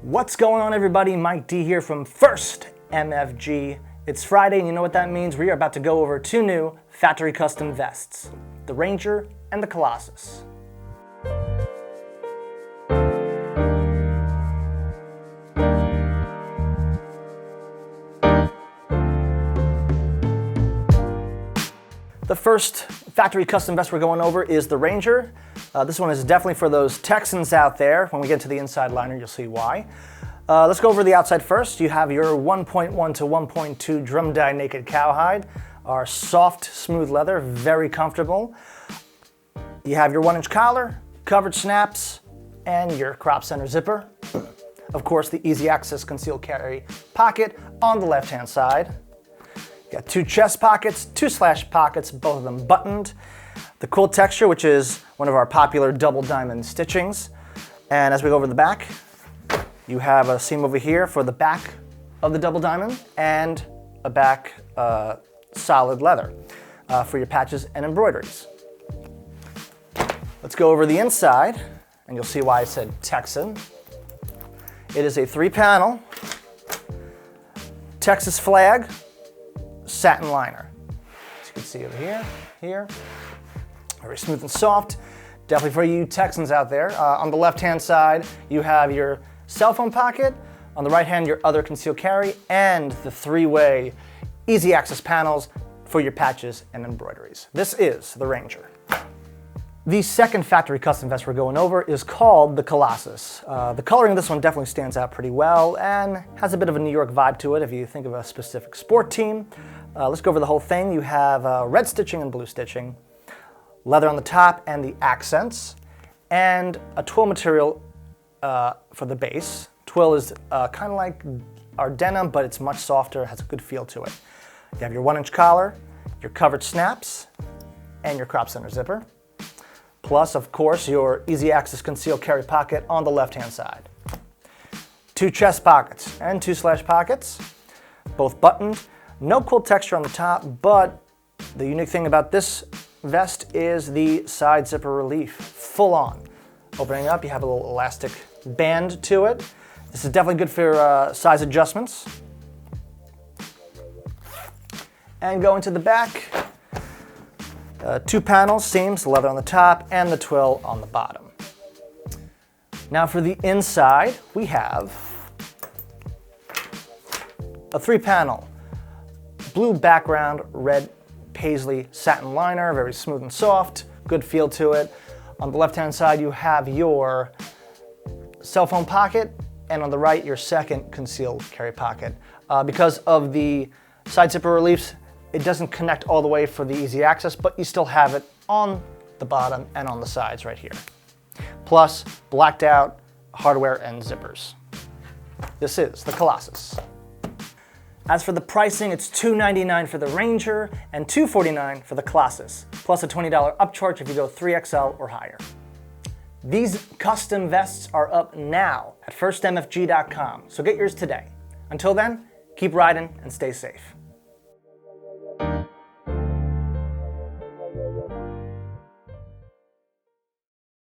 What's going on, everybody? Mike D here from First MFG. It's Friday, and you know what that means. We are about to go over two new factory custom vests, the Ranger and the Colossus. The first factory custom vest we're going over is the Ranger. This one is definitely for those Texans out there. When we get to the inside liner, you'll see why. Let's go over the outside first. You have your 1.1 to 1.2 drum dye naked cowhide, our soft, smooth leather, very comfortable. You have your 1-inch collar, covered snaps, and your crop center zipper. Of course, the easy access concealed carry pocket on the left-hand side. You got two chest pockets, two slash pockets, both of them buttoned. The quilt texture, which is one of our popular double diamond stitchings. And as we go over the back, you have a seam over here for the back of the double diamond and a back solid leather for your patches and embroideries. Let's go over the inside, and you'll see why I said Texan. It is a 3-panel Texas flag satin liner. As you can see over here, very smooth and soft. Definitely for you Texans out there. On the left-hand side, you have your cell phone pocket. On the right hand, your other concealed carry, and the 3-way easy access panels for your patches and embroideries. This is the Ranger. The second factory custom vest we're going over is called the Colossus. The coloring of this one definitely stands out pretty well and has a bit of a New York vibe to it if you think of a specific sport team. Let's go over the whole thing. You have red stitching and blue stitching, leather on the top and the accents, and a twill material for the base. Twill is kind of like our denim, but it's much softer, has a good feel to it. You have your 1-inch collar, your covered snaps, and your crop center zipper. Plus, of course, your easy access concealed carry pocket on the left-hand side. Two chest pockets and two slash pockets, both buttoned. No quilt texture on the top, but the unique thing about this vest is the side zipper relief, full on. Opening up, you have a little elastic band to it. This is definitely good for size adjustments. And going to the back, 2 panels, seams, leather on the top, and the twill on the bottom. Now for the inside, we have a 3-panel blue background, red paisley satin liner, very smooth and soft, good feel to it. On the left-hand side, you have your cell phone pocket, and on the right, your second concealed carry pocket. Because of the side zipper reliefs, it doesn't connect all the way for the easy access, but you still have it on the bottom and on the sides right here. Plus, blacked out hardware and zippers. This is the Colossus. As for the pricing, it's $299 for the Ranger and $249 for the Colossus, plus a $20 upcharge if you go 3XL or higher. These custom vests are up now at firstmfg.com, so get yours today. Until then, keep riding and stay safe.